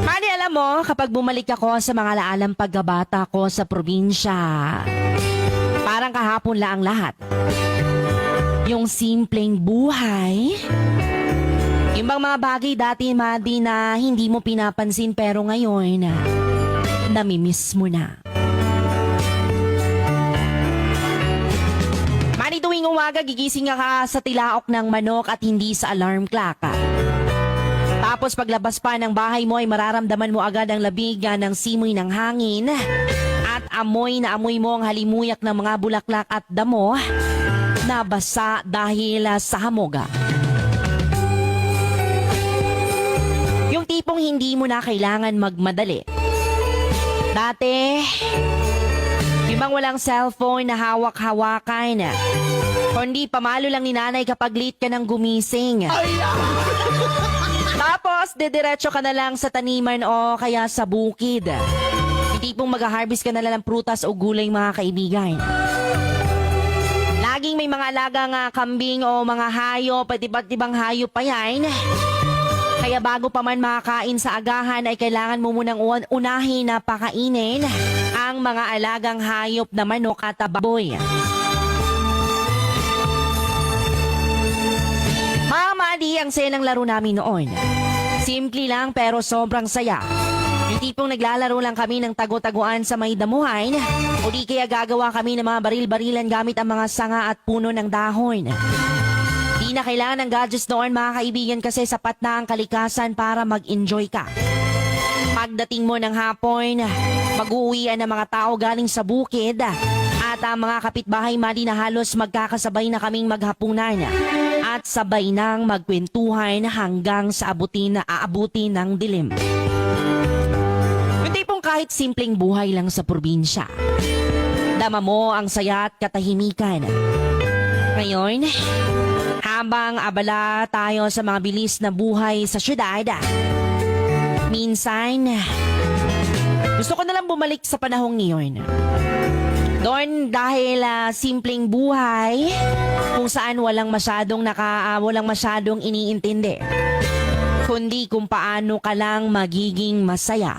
Mali, alam mo, kapag bumalik ako sa mga laalang pagkabata ko sa probinsya, parang kahapon lang ang lahat. Yung simpleng buhay, yung bang mga bagay dati, Madi, na hindi mo pinapansin pero ngayon, namimiss mo na. Madi, tuwing umaga, gigising ka sa tilaok ng manok at hindi sa alarm clock. Tapos paglabas pa ng bahay mo ay mararamdaman mo agad ang labig ng simoy ng hangin at amoy na amoy mo ang halimuyak ng mga bulaklak at damo na basa dahil sa hamoga. Yung tipong hindi mo na kailangan magmadali. Dati, yung bang walang cellphone na hawak-hawakan, kundi pamalo lang ni nanay kapag late ka ng gumising. Tapos, dediretso ka na lang sa taniman o kaya sa bukid. Yung tipong mag-harvest ka na lang ng prutas o gulay, mga kaibigan. Laging may mga alagang kambing o mga hayop at iba't ibang hayop pa yan. Kaya bago pa man makakain sa agahan ay kailangan mo munang unahin na pakainin ang mga alagang hayop na manok at baboy. Mama, di ang saya ng laro namin noon. Simple lang pero sobrang saya. Yung tipong naglalaro lang kami ng tago-taguan sa may damuhan o di kaya gagawa kami ng mga baril-barilan gamit ang mga sanga at puno ng dahon. Di na kailangan ng gadgets noon, mga kaibigan, kasi sapat na ang kalikasan para mag-enjoy ka. Pagdating mo ng hapon, mag-uuwian ng mga tao galing sa bukid at ang mga kapitbahay, Madi, na halos magkakasabay na kaming maghapunan at sabay nang magkwentuhan hanggang sa aabutin ng dilim. Yung tipong kahit simpleng buhay lang sa probinsya, dama mo ang saya at katahimikan. Ngayon, habang abala tayo sa mga bilis na buhay sa syudad, minsan, gusto ko na lang bumalik sa panahong ngayon. Doon dahil simpleng buhay kung saan walang masyadong iniintindi, kundi kung paano ka lang magiging masaya.